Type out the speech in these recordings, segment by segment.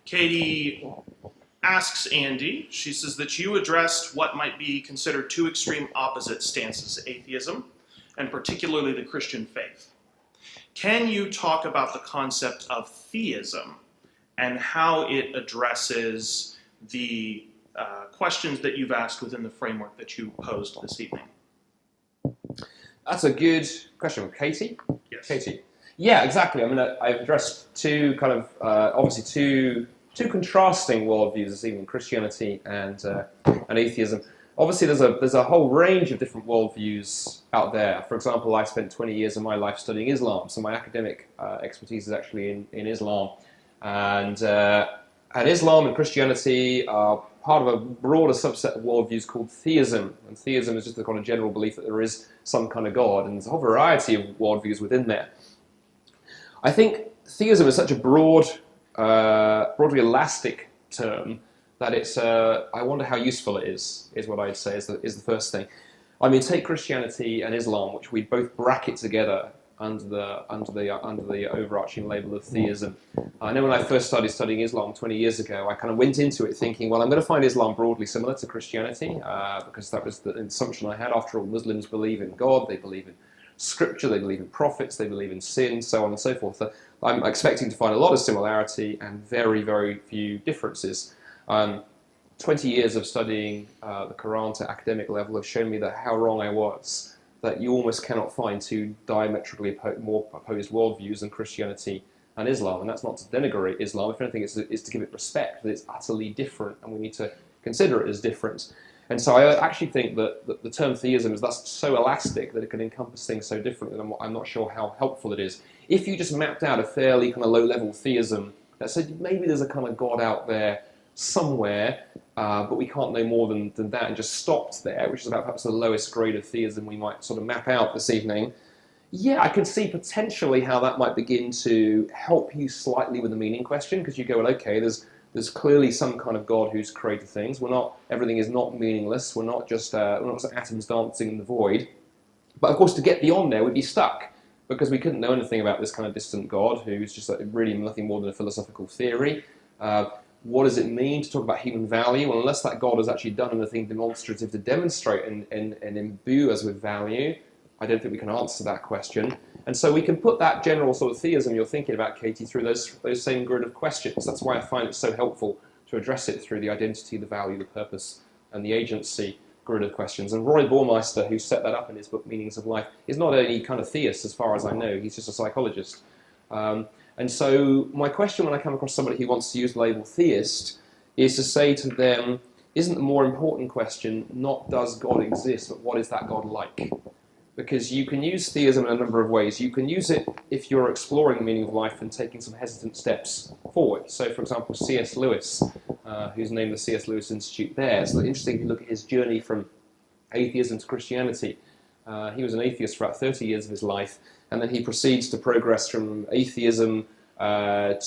Katie asks Andy, she says that you addressed what might be considered two extreme opposite stances, atheism, and particularly the Christian faith. Can you talk about the concept of theism and how it addresses the questions that you've asked within the framework that you posed this evening? That's a good question. Katie? Yes. Katie. Yeah, exactly. I mean, I've addressed two kind of, obviously two contrasting worldviews this evening, Christianity and atheism. Obviously, there's a whole range of different worldviews out there. For example, I spent 20 years of my life studying Islam, so my academic expertise is actually in Islam. And Islam and Christianity are part of a broader subset of worldviews called theism. And theism is just the kind of general belief that there is some kind of God, and there's a whole variety of worldviews within there. I think theism is such a broadly elastic term that it's, I wonder how useful it is what I'd say is the first thing. I mean, take Christianity and Islam, which we both bracket together under the overarching label of theism. I know when I first started studying Islam 20 years ago, I kind of went into it thinking, well, I'm going to find Islam broadly similar to Christianity, because that was the assumption I had. After all, Muslims believe in God, they believe in Scripture, they believe in prophets, they believe in sin, so on and so forth. I'm expecting to find a lot of similarity and very, very few differences. 20 years of studying the Quran to academic level have shown me that how wrong I was, that you almost cannot find two diametrically more opposed worldviews than Christianity and Islam. And that's not to denigrate Islam. If anything, it's to give it respect, that it's utterly different and we need to consider it as different. And so I actually think that the term theism is thus so elastic that it can encompass things so differently, and I'm not sure how helpful it is. If you just mapped out a fairly kind of low-level theism that said maybe there's a kind of God out there somewhere, but we can't know more than that, and just stopped there, which is about perhaps the lowest grade of theism we might sort of map out this evening, yeah, I could see potentially how that might begin to help you slightly with the meaning question, because you go, well, okay, there's clearly some kind of God who's created things. Everything is not meaningless. We're not just atoms dancing in the void. But of course, to get beyond there, we'd be stuck, because we couldn't know anything about this kind of distant God who's just really nothing more than a philosophical theory. What does it mean to talk about human value? Well, unless that God has actually done anything demonstrative to demonstrate and imbue us with value, I don't think we can answer that question. And so we can put that general sort of theism you're thinking about, Katie, through those same grid of questions. That's why I find it so helpful to address it through the identity, the value, the purpose, and the agency grid of questions. And Roy Baumeister, who set that up in his book Meanings of Life, is not any kind of theist as far as I know. He's just a psychologist. And so my question when I come across somebody who wants to use the label theist is to say to them, isn't the more important question not does God exist, but what is that God like? Because you can use theism in a number of ways. You can use it if you're exploring the meaning of life and taking some hesitant steps forward. So, for example, C.S. Lewis, who's named the C.S. Lewis Institute there. So interesting if you look at his journey from atheism to Christianity. He was an atheist for about 30 years of his life, and then he proceeds to progress from atheism through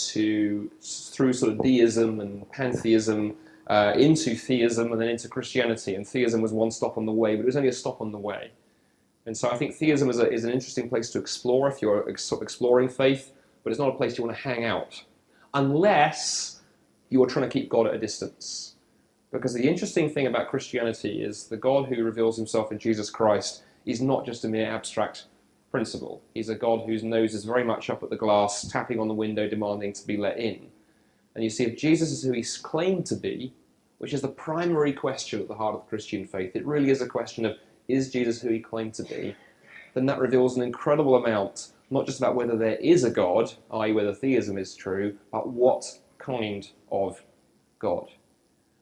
sort of deism and pantheism into theism and then into Christianity. And theism was one stop on the way, but it was only a stop on the way. And so I think theism is an interesting place to explore if you're exploring faith, but it's not a place you want to hang out, unless you're trying to keep God at a distance. Because the interesting thing about Christianity is the God who reveals himself in Jesus Christ is not just a mere abstract principle. He's a God whose nose is very much up at the glass, tapping on the window, demanding to be let in. And you see, if Jesus is who he's claimed to be, which is the primary question at the heart of the Christian faith, it really is a question of, is Jesus who he claimed to be? Then that reveals an incredible amount, not just about whether there is a God, i.e. whether theism is true, but what kind of God.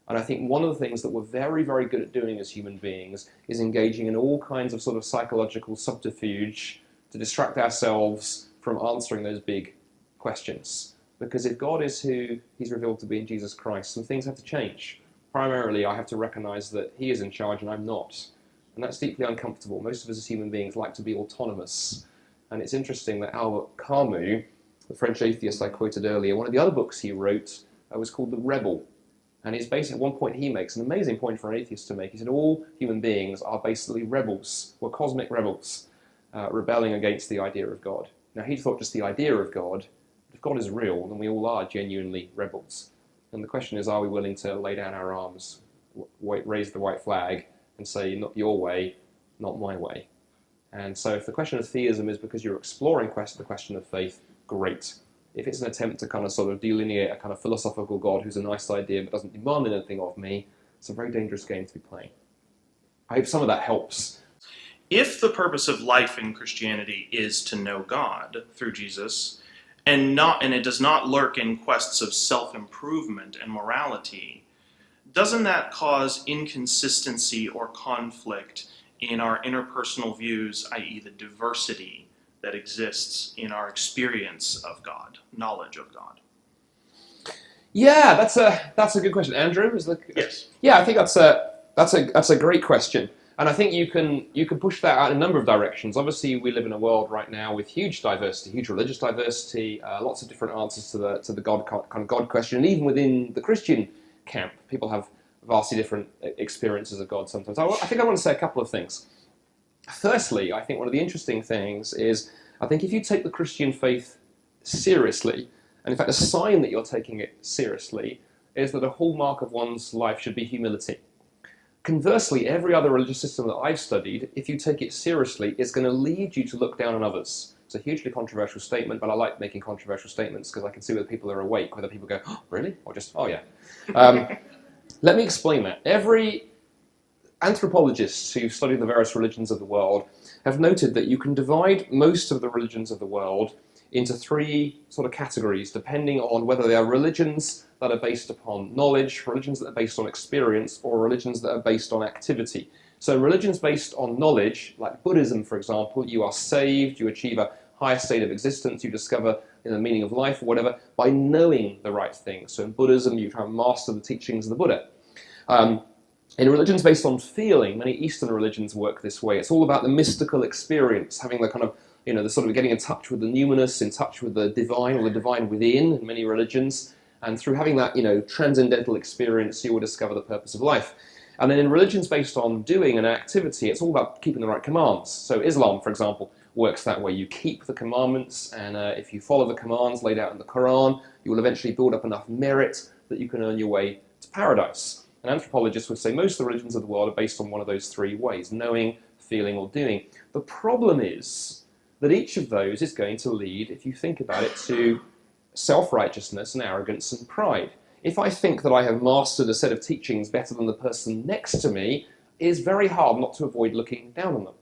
And I think one of the things that we're very, very good at doing as human beings is engaging in all kinds of sort of psychological subterfuge to distract ourselves from answering those big questions. Because if God is who he's revealed to be in Jesus Christ, some things have to change. Primarily, I have to recognize that he is in charge and I'm not. And that's deeply uncomfortable. Most of us as human beings like to be autonomous. And it's interesting that Albert Camus, the French atheist I quoted earlier, one of the other books he wrote was called The Rebel. And his basic one point he makes, an amazing point for an atheist to make, he said all human beings are basically rebels. We're cosmic rebels, rebelling against the idea of God. Now he thought just the idea of God, if God is real, then we all are genuinely rebels. And the question is, are we willing to lay down our arms, raise the white flag, and say, not your way, not my way? And so if the question of theism is because you're exploring the question of faith, great. If it's an attempt to kind of sort of delineate a kind of philosophical God who's a nice idea but doesn't demand anything of me, it's a very dangerous game to be playing. I hope some of that helps. If the purpose of life in Christianity is to know God through Jesus, and it does not lurk in quests of self-improvement and morality, doesn't that cause inconsistency or conflict in our interpersonal views, i.e. the diversity that exists in our experience of God, knowledge of God? Yeah, that's a good question. Andrew, Yes. Yeah, I think that's a great question. And I think you can push that out in a number of directions. Obviously, we live in a world right now with huge diversity, huge religious diversity, lots of different answers to the God kind of God question. And even within the Christian camp, people have vastly different experiences of God sometimes. I think I want to say a couple of things. Firstly, I think one of the interesting things is, I think if you take the Christian faith seriously, and in fact a sign that you're taking it seriously, is that a hallmark of one's life should be humility. Conversely, every other religious system that I've studied, if you take it seriously, is going to lead you to look down on others. It's a hugely controversial statement, but I like making controversial statements because I can see whether people are awake, whether people go, oh, really? Or just, oh yeah. Let me explain that. Every anthropologists who study the various religions of the world have noted that you can divide most of the religions of the world into three sort of categories, depending on whether they are religions that are based upon knowledge, religions that are based on experience, or religions that are based on activity. So religions based on knowledge, like Buddhism, for example, you are saved, you achieve a higher state of existence, you discover the meaning of life or whatever, by knowing the right things. So in Buddhism, you try and master the teachings of the Buddha. In religions based on feeling, many Eastern religions work this way. It's all about the mystical experience, having the kind of, the sort of getting in touch with the numinous, in touch with the divine or the divine within in many religions. And through having that, transcendental experience, you will discover the purpose of life. And then in religions based on doing and activity, it's all about keeping the right commands. So Islam, for example, works that way. You keep the commandments, and if you follow the commands laid out in the Quran, you will eventually build up enough merit that you can earn your way to paradise. And anthropologists would say most of the religions of the world are based on one of those three ways: knowing, feeling, or doing. The problem is that each of those is going to lead, if you think about it, to self-righteousness and arrogance and pride. If I think that I have mastered a set of teachings better than the person next to me, it is very hard not to avoid looking down on them.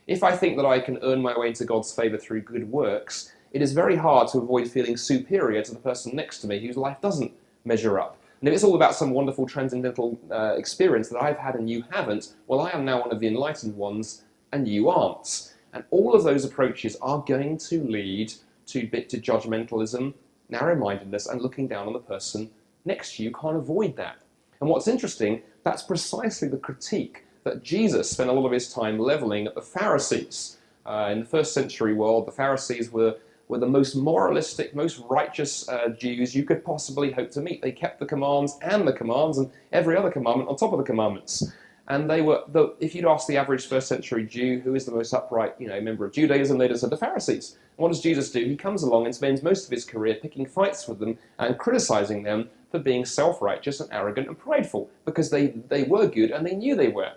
If I think that I can earn my way into God's favour through good works, it is very hard to avoid feeling superior to the person next to me whose life doesn't measure up. And if it's all about some wonderful transcendental experience that I've had and you haven't, well, I am now one of the enlightened ones and you aren't. And all of those approaches are going to lead to judgmentalism, narrow-mindedness, and looking down on the person next to you. You can't avoid that. And what's interesting, that's precisely the critique that Jesus spent a lot of his time levelling at the Pharisees. In the first century world, the Pharisees were the most moralistic, most righteous Jews you could possibly hope to meet. They kept the commands and every other commandment on top of the commandments. And they were, if you'd ask the average first century Jew who is the most upright, member of Judaism, they'd have said the Pharisees. And what does Jesus do? He comes along and spends most of his career picking fights with them and criticizing them for being self-righteous and arrogant and prideful, because they were good and they knew they were.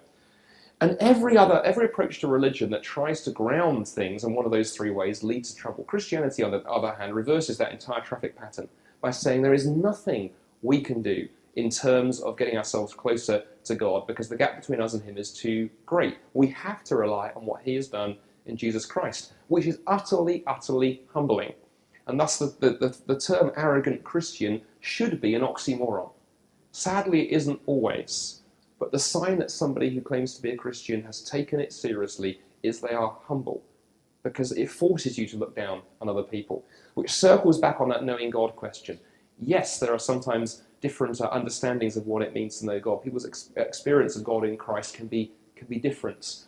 And every approach to religion that tries to ground things in one of those three ways leads to trouble. Christianity, on the other hand, reverses that entire traffic pattern by saying there is nothing we can do in terms of getting ourselves closer to God, because the gap between us and him is too great. We have to rely on what he has done in Jesus Christ, which is utterly, utterly humbling. And thus the term arrogant Christian should be an oxymoron. Sadly, it isn't always. But the sign that somebody who claims to be a Christian has taken it seriously is they are humble, because it forces you to look down on other people, which circles back on that knowing God question. Yes, there are sometimes different understandings of what it means to know God. People's experience of God in Christ can be different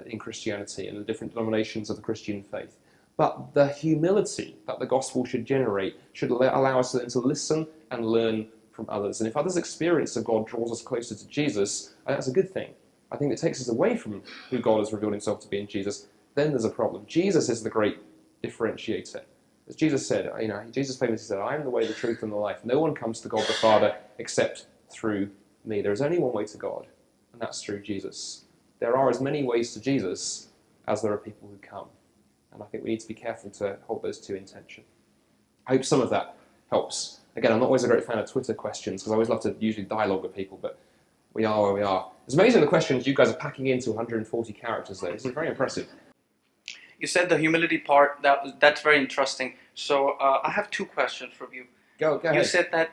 in Christianity and the different denominations of the Christian faith. But the humility that the gospel should generate should allow us then to listen and learn from others. And if others' experience of God draws us closer to Jesus, that's a good thing. I think it takes us away from who God has revealed himself to be in Jesus. Then there's a problem. Jesus is the great differentiator. As Jesus said, Jesus famously said, "I am the way, the truth, and the life. No one comes to God the Father except through me." There is only one way to God, and that's through Jesus. There are as many ways to Jesus as there are people who come. And I think we need to be careful to hold those two in tension. I hope some of that helps. Again, I'm not always a great fan of Twitter questions because I always love to usually dialogue with people, but we are where we are. It's amazing the questions you guys are packing into 140 characters, though. This is very impressive. You said the humility part, that's very interesting. So I have two questions for you. Go ahead. You said that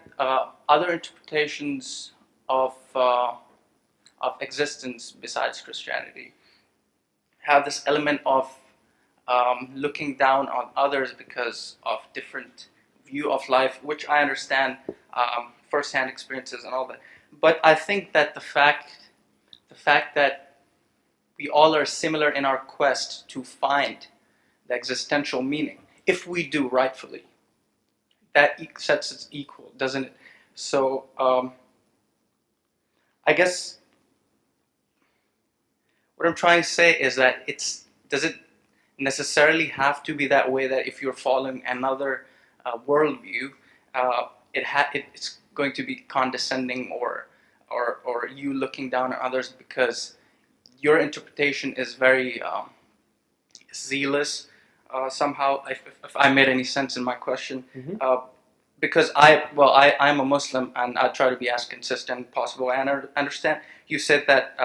other interpretations of existence besides Christianity have this element of looking down on others because of different view of life, which I understand, first-hand experiences and all that. But I think that the fact that we all are similar in our quest to find the existential meaning, if we do rightfully, that sets us equal, doesn't it? So I guess what I'm trying to say is that does it necessarily have to be that way, that if you're following another worldview, it's going to be condescending or you looking down on others because your interpretation is very zealous somehow, if I made any sense in my question. Mm-hmm. Because I'm a Muslim and I try to be as consistent as possible. And I understand you said that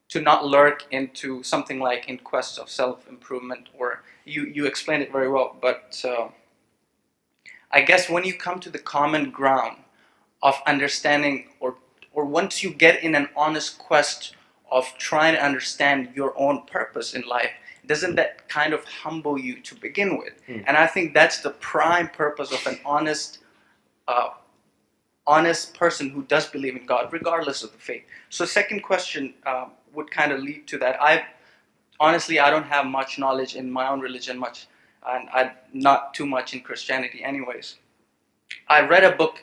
to not lurk into something like in quest of self-improvement, or you explained it very well. But I guess when you come to the common ground of understanding, or once you get in an honest quest of trying to understand your own purpose in life, doesn't that kind of humble you to begin with? Mm. And I think that's the prime purpose of an honest person who does believe in God, regardless of the faith. So second question would kind of lead to that. I don't have much knowledge in my own religion, and I'm not too much in Christianity anyways. I read a book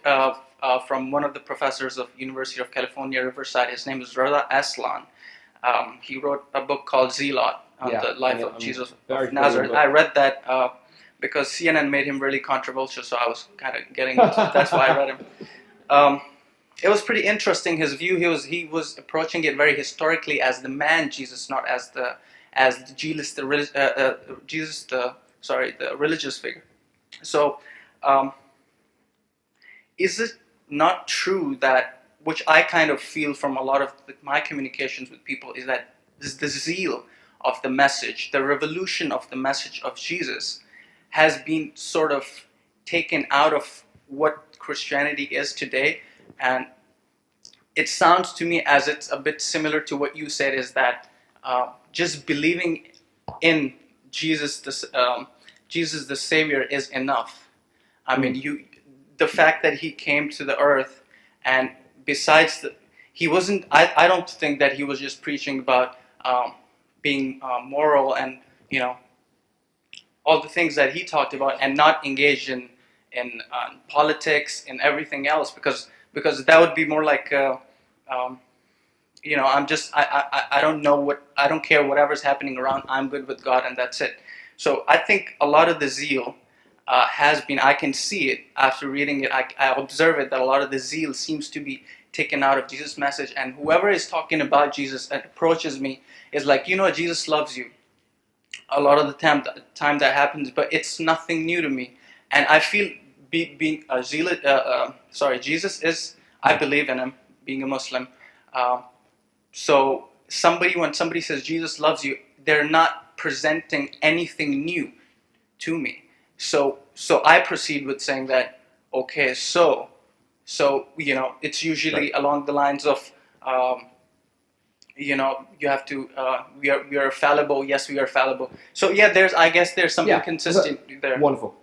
from one of the professors of University of California, Riverside. His name is Reza Aslan. He wrote a book called Zealot, the life of Jesus of Nazareth. I read that because CNN made him really controversial, so I was kind of getting that's why I read him. It was pretty interesting, his view. He was approaching it very historically as the man Jesus, not as Jesus, the religious figure. So, is it not true that, which I kind of feel from a lot of my communications with people, is that the zeal of the message, the revolution of the message of Jesus, has been sort of taken out of what Christianity is today. And it sounds to me as it's a bit similar to what you said, is that just believing in Jesus, Jesus the Savior, is enough. I mean, the fact that he came to the earth, and besides he wasn't, I don't think that he was just preaching about being moral and, all the things that he talked about, and not engaged in politics and everything else, because that would be more like, I don't know I don't care whatever's happening around, I'm good with God and that's it. So I think a lot of the zeal has been, I can see it after reading it, I observe it, that a lot of the zeal seems to be taken out of Jesus' message, and whoever is talking about Jesus and approaches me is like, Jesus loves you. A lot of the time that happens, but it's nothing new to me. And I feel being a zealot, Jesus is, I believe in him, being a Muslim. So when somebody says Jesus loves you, they're not presenting anything new to me. So I proceed with saying that, okay, so it's usually along the lines of, you have to, we are fallible. Yes, we are fallible. So yeah, I guess there's something consistent there. Wonderful.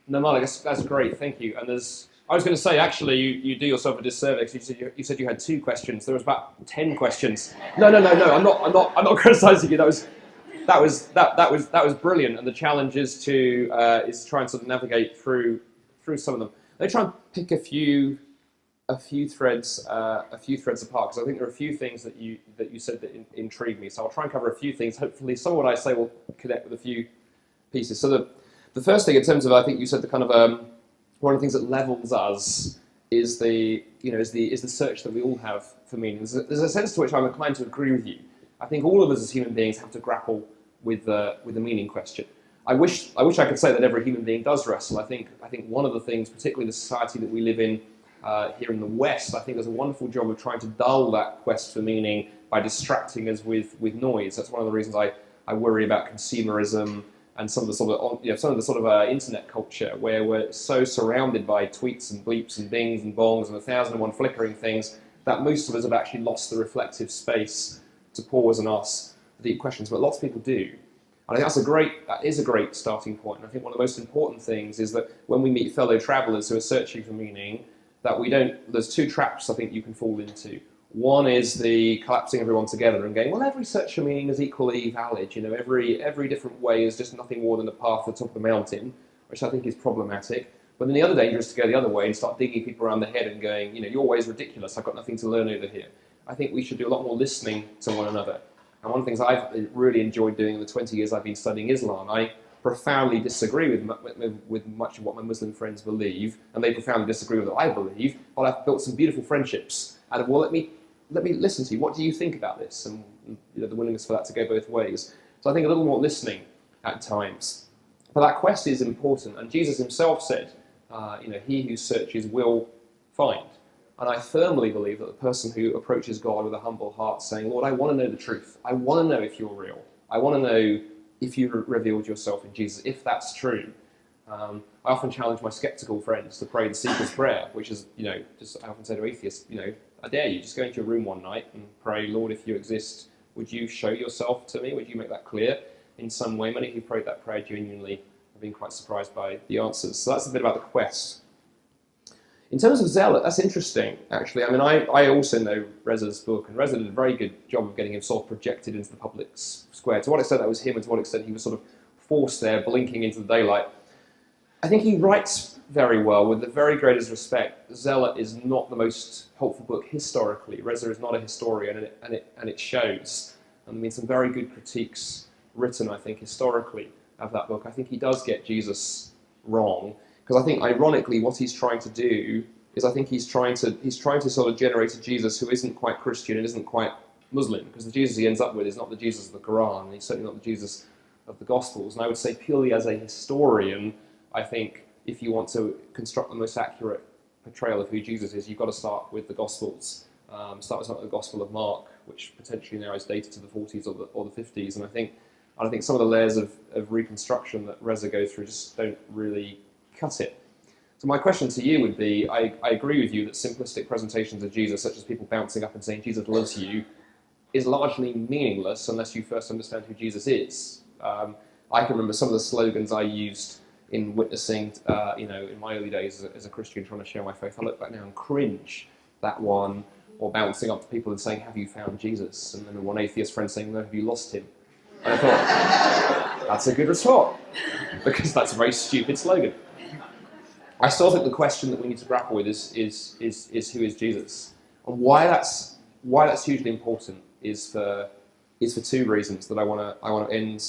No, Mark, that's great. Thank you. And I was going to say, actually, you do yourself a disservice. You said you had 2 questions. There was about 10 questions. No. I'm not criticizing you. That was brilliant. And the challenge is to try and sort of navigate through some of them. Let me try and pick a few threads apart, because I think there are a few things that you said that intrigue me. So I'll try and cover a few things. Hopefully, some of what I say will connect with a few pieces. So The first thing, in terms of, I think you said the kind of one of the things that levels us is the search that we all have for meaning. There's a sense to which I'm inclined to agree with you. I think all of us as human beings have to grapple with the meaning question. I wish I could say that every human being does wrestle. I think one of the things, particularly the society that we live in here in the West, I think does a wonderful job of trying to dull that quest for meaning by distracting us with noise. That's one of the reasons I worry about consumerism and some of the sort of internet culture where we're so surrounded by tweets and bleeps and bings and bongs and 1,001 flickering things that most of us have actually lost the reflective space to pause and ask the deep questions. But lots of people do. And I think that is a great starting point. And I think one of the most important things is that when we meet fellow travellers who are searching for meaning, that there's two traps I think you can fall into. One is the collapsing everyone together and going, well, every search for meaning is equally valid. Every different way is just nothing more than a path to the top of the mountain, which I think is problematic. But then the other danger is to go the other way and start digging people around the head and going, your way is ridiculous, I've got nothing to learn over here. I think we should do a lot more listening to one another. And one of the things I've really enjoyed doing in the 20 years I've been studying Islam, I profoundly disagree with much of what my Muslim friends believe, and they profoundly disagree with what I believe, but I've built some beautiful friendships out of, well, let me listen to you. What do you think about this? And the willingness for that to go both ways. So I think a little more listening at times. But that quest is important, and Jesus himself said, he who searches will find. And I firmly believe that the person who approaches God with a humble heart saying, Lord, I want to know the truth. I want to know if you're real. I want to know if you revealed yourself in Jesus, if that's true. I often challenge my skeptical friends to pray the Seeker's Prayer, which is, I often say to atheists, I dare you, just go into your room one night and pray, Lord, if you exist, would you show yourself to me? Would you make that clear in some way? Many who prayed that prayer genuinely have been quite surprised by the answers. So that's a bit about the quest. In terms of zealot, that's interesting, actually. I mean, I also know Reza's book, and Reza did a very good job of getting himself projected into the public square. To what extent that was him, and to what extent he was sort of forced there, blinking into the daylight. I think he writes very well, with the very greatest respect. Zealot is not the most helpful book historically. Reza is not a historian, and it shows. And I mean, some very good critiques written, I think, historically of that book. I think he does get Jesus wrong. Because I think, ironically, what he's trying to do is I think he's trying to sort of generate a Jesus who isn't quite Christian and isn't quite Muslim. Because the Jesus he ends up with is not the Jesus of the Quran, and he's certainly not the Jesus of the Gospels. And I would say, purely as a historian, I think if you want to construct the most accurate portrayal of who Jesus is, you've got to start with the Gospels. Start with the Gospel of Mark, which potentially now is dated to the 40s or the 50s. And I think some of the layers of reconstruction that Reza goes through just don't really cut it. So my question to you would be, I agree with you that simplistic presentations of Jesus, such as people bouncing up and saying Jesus loves you, is largely meaningless unless you first understand who Jesus is. I can remember some of the slogans I used in witnessing, in my early days as a Christian trying to share my faith. I look back now and cringe, that one, or bouncing up to people and saying, have you found Jesus? And then one atheist friend saying, no, have you lost him? And I thought, that's a good retort, because that's a very stupid slogan. I still think the question that we need to grapple with is who is Jesus, and why that's hugely important is for two reasons that I want to end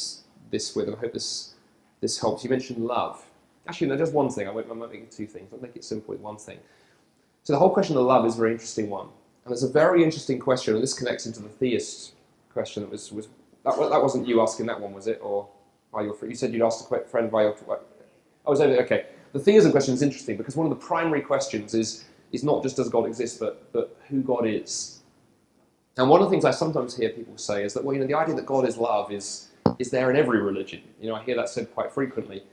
this with, and I hope this helps. You mentioned love. Actually, no, just one thing. I won't make it two things. I'll make it simple with one thing. So the whole question of love is a very interesting one, and it's a very interesting question, and this connects into the theist question that wasn't you asking that one, was it? Or you said you'd asked a friend via your... Oh, was over. Okay. The theism question is interesting because one of the primary questions is not just does God exist, but who God is. And one of the things I sometimes hear people say is that, well, the idea that God is love is there in every religion. I hear that said quite frequently.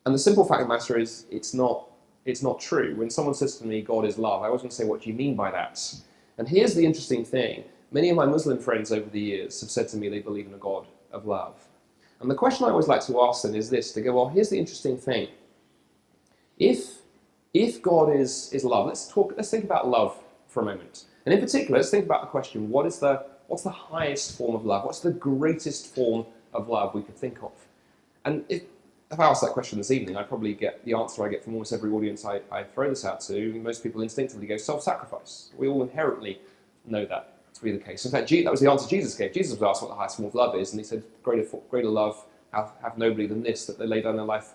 And the simple fact of the matter is it's not true. When someone says to me, God is love, I always want to say, what do you mean by that? And here's the interesting thing. Many of my Muslim friends over the years have said to me they believe in a God of love. And the question I always like to ask them is this, to go, well, here's the interesting thing. If God is love, let's think about love for a moment. And in particular, let's think about the question, what's the highest form of love? What's the greatest form of love we could think of? And if I ask that question this evening, I'd probably get the answer I get from almost every audience I throw this out to. Most people instinctively go self-sacrifice. We all inherently know that to be the case. In fact, that was the answer Jesus gave. Jesus was asked what the highest form of love is, and he said, greater love have nobody than this, that they lay down their life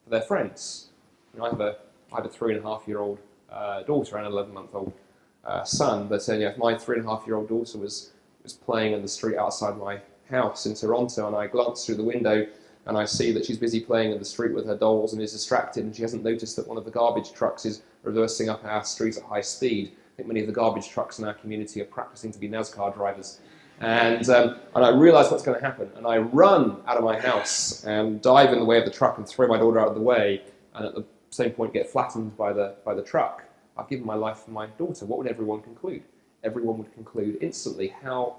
their friends. You know, I have a 3.5-year-old daughter and an 11-month-old son, but my 3.5-year-old daughter was playing in the street outside my house in Toronto, and I glanced through the window and I see that she's busy playing in the street with her dolls and is distracted, and she hasn't noticed that one of the garbage trucks is reversing up our street at high speed. I think many of the garbage trucks in our community are practicing to be NASCAR drivers. And I realise what's going to happen, and I run out of my house and dive in the way of the truck and throw my daughter out of the way, and at the same point get flattened by the truck. I've given my life for my daughter. What would everyone conclude? Everyone would conclude instantly how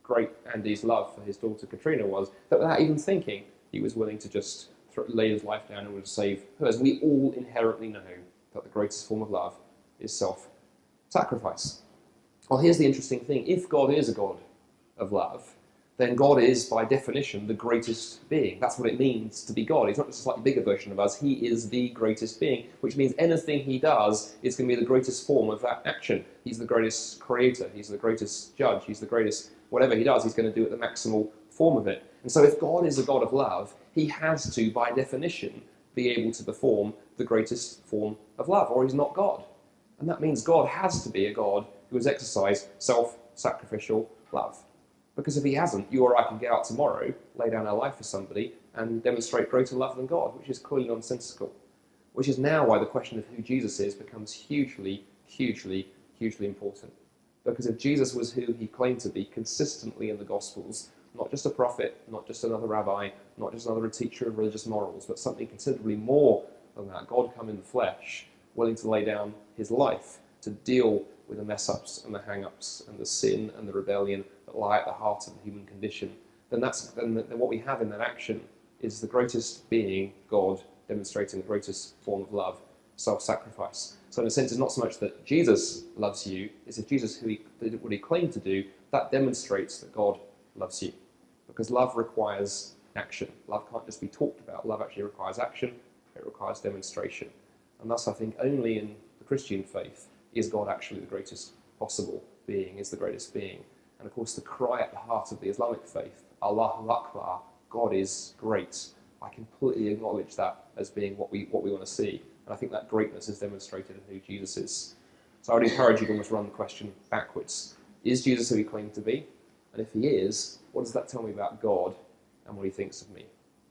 great Andy's love for his daughter Katrina was, that without even thinking, he was willing to just lay his life down in order to save hers. We all inherently know that the greatest form of love is self-sacrifice. Well, here's the interesting thing. If God is a God of love, then God is, by definition, the greatest being. That's what it means to be God. He's not just a slightly bigger version of us. He is the greatest being, which means anything he does is going to be the greatest form of that action. He's the greatest creator. He's the greatest judge. He's the greatest... Whatever he does, he's going to do it the maximal form of it. And so if God is a God of love, he has to, by definition, be able to perform the greatest form of love, or he's not God. And that means God has to be a God who has exercised self-sacrificial love. Because if he hasn't, you or I can get out tomorrow, lay down our life for somebody, and demonstrate greater love than God, which is clearly nonsensical. Which is now why the question of who Jesus is becomes hugely, hugely, hugely important. Because if Jesus was who he claimed to be consistently in the Gospels, not just a prophet, not just another rabbi, not just another teacher of religious morals, but something considerably more than that, God come in the flesh, willing to lay down his life to deal with the mess-ups and the hang-ups and the sin and the rebellion that lie at the heart of the human condition, then what we have in that action is the greatest being, God, demonstrating the greatest form of love, self-sacrifice. So in a sense, it's not so much that Jesus loves you, it's if Jesus did what he claimed to do, that demonstrates that God loves you. Because love requires action. Love can't just be talked about. Love actually requires action. It requires demonstration. And thus, I think, only in the Christian faith is God actually the greatest possible being, is the greatest being. And of course, the cry at the heart of the Islamic faith, Allahu Akbar, God is great. I completely acknowledge that as being what we want to see. And I think that greatness is demonstrated in who Jesus is. So I would encourage you to almost run the question backwards. Is Jesus who he claimed to be? And if he is, what does that tell me about God and what he thinks of me?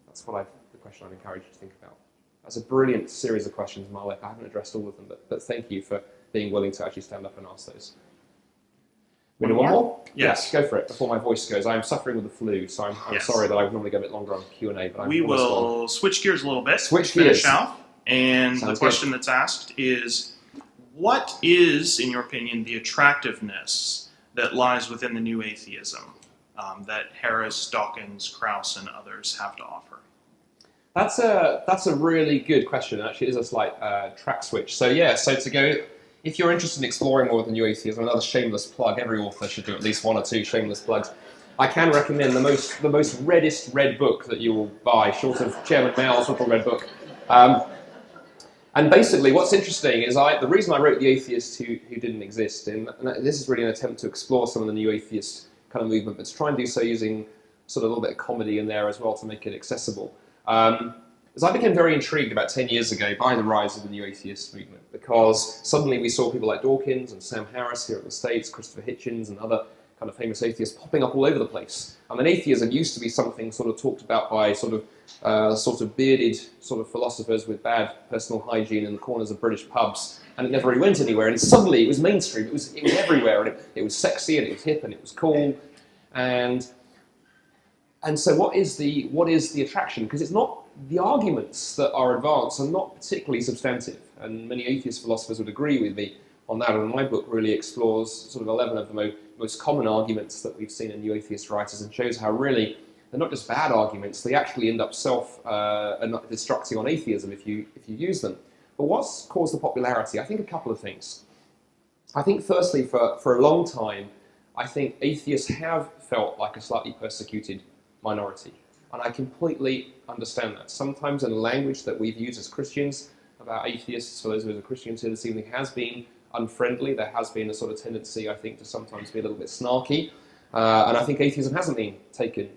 That's the question I'd encourage you to think about. That's a brilliant series of questions, Malik. I haven't addressed all of them, but thank you for being willing to actually stand up and ask those. One more? Yes, go for it, before my voice goes. I'm suffering with the flu, so I'm sorry that I would normally go a bit longer on Q&A, but we will switch gears a little bit. Switch finish gears. Out. And Sounds the question that's asked is, what is, in your opinion, the attractiveness that lies within the new atheism that Harris, Dawkins, Krauss, and others have to offer? That's a really good question. Actually, it is a slight track switch. So to go, if you're interested in exploring more of the new atheism, another shameless plug. Every author should do at least one or two shameless plugs. I can recommend the most reddest red book that you will buy, short of Chairman Mao's little red book. And basically, what's interesting is the reason I wrote The Atheist Who Didn't Exist, and this is really an attempt to explore some of the new atheist kind of movement, but to try and do so using sort of a little bit of comedy in there as well to make it accessible. As I became very intrigued about 10 years ago by the rise of the new atheist movement, because suddenly we saw people like Dawkins and Sam Harris here in the States, Christopher Hitchens and other kind of famous atheists popping up all over the place. I mean, atheism used to be something sort of talked about by sort of bearded sort of philosophers with bad personal hygiene in the corners of British pubs, and it never really went anywhere. And suddenly it was mainstream. It was everywhere, and it was sexy, and it was hip, and it was cool. And so what is the attraction? Because it's not, the arguments that are advanced are not particularly substantive, and many atheist philosophers would agree with me on that. And my book really explores sort of 11 of the most common arguments that we've seen in new atheist writers, and shows how really they're not just bad arguments, they actually end up self-destructing on atheism if you use them. But what's caused the popularity? I think a couple of things. I think firstly, for a long time, I think atheists have felt like a slightly persecuted minority. And I completely understand that. Sometimes in the language that we've used as Christians about atheists, for those of us who are Christians here this evening, has been unfriendly. There has been a sort of tendency, I think, to sometimes be a little bit snarky. And I think atheism hasn't been taken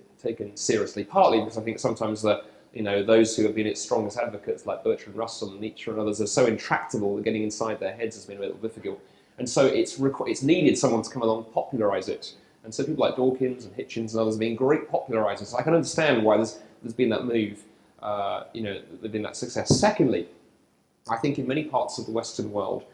seriously, partly because I think sometimes the those who have been its strongest advocates, like Bertrand Russell and Nietzsche and others, are so intractable that getting inside their heads has been a little difficult. And so it's needed someone to come along and popularise it. And so people like Dawkins and Hitchens and others have been great popularisers. So I can understand why there's been that move, there's been that success. Secondly, I think in many parts of the Western world,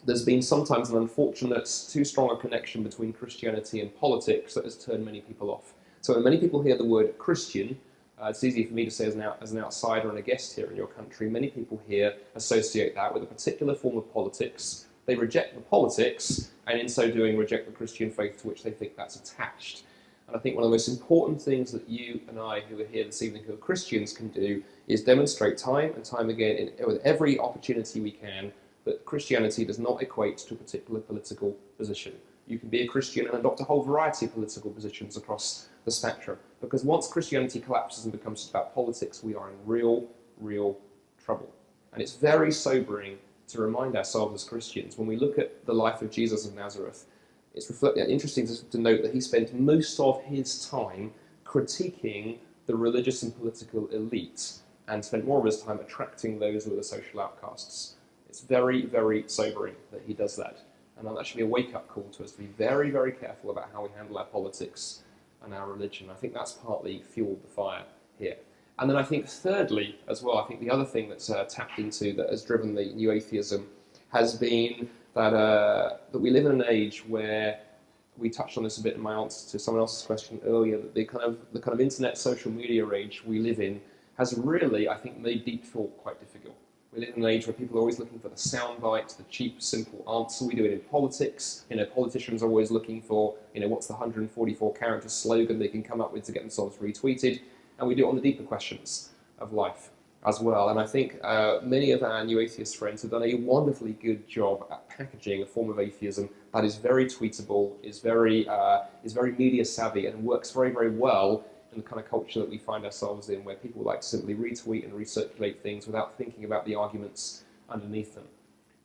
there's been sometimes an unfortunate, too strong a connection between Christianity and politics that has turned many people off. So when many people hear the word Christian, it's easy for me to say as an outsider and a guest here in your country, many people here associate that with a particular form of politics. They reject the politics, and in so doing reject the Christian faith to which they think that's attached. And I think one of the most important things that you and I, who are here this evening, who are Christians, can do is demonstrate time and time again, with every opportunity we can, that Christianity does not equate to a particular political position. You can be a Christian and adopt a whole variety of political positions across the spectrum. Because once Christianity collapses and becomes just about politics, we are in real, real trouble. And it's very sobering to remind ourselves as Christians, when we look at the life of Jesus of Nazareth, it's interesting to note that he spent most of his time critiquing the religious and political elite and spent more of his time attracting those who are the social outcasts. It's very, very sobering that he does that. And that should be a wake-up call to us to be very, very careful about how we handle our politics and our religion. I think that's partly fueled the fire here. And then I think thirdly, as well, I think the other thing that's tapped into that has driven the new atheism has been that we live in an age where, we touched on this a bit in my answer to someone else's question earlier, that the kind of internet social media age we live in has really, I think, made deep thought quite difficult. We live in an age where people are always looking for the soundbite, the cheap, simple answer. We do it in politics. Politicians are always looking for, what's the 144-character slogan they can come up with to get themselves retweeted. And we do it on the deeper questions of life as well. And I think many of our new atheist friends have done a wonderfully good job at packaging a form of atheism that is very tweetable, is very media savvy, and works very, very well in the kind of culture that we find ourselves in, where people like to simply retweet and recirculate things without thinking about the arguments underneath them.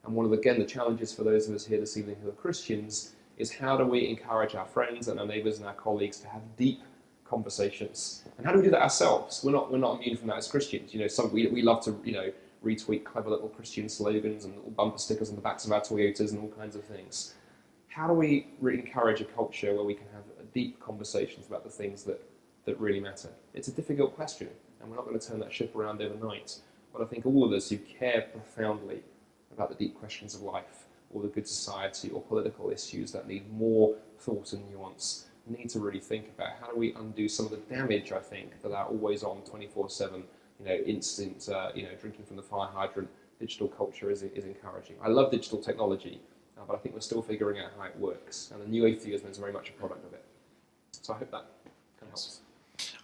And one of, the challenges for those of us here this evening who are Christians is, how do we encourage our friends and our neighbours and our colleagues to have deep conversations? And how do we do that ourselves? We're not immune from that as Christians. We love to retweet clever little Christian slogans and little bumper stickers on the backs of our Toyotas and all kinds of things. How do we encourage a culture where we can have deep conversations about the things that really matter? It's a difficult question, and we're not going to turn that ship around overnight. But I think all of us who care profoundly about the deep questions of life, or the good society, or political issues that need more thought and nuance, need to really think about how do we undo some of the damage, I think, that our always-on, 24/7, instant, drinking from the fire hydrant digital culture is encouraging. I love digital technology, but I think we're still figuring out how it works, and the new atheism is very much a product of it. So I hope that kind of helps.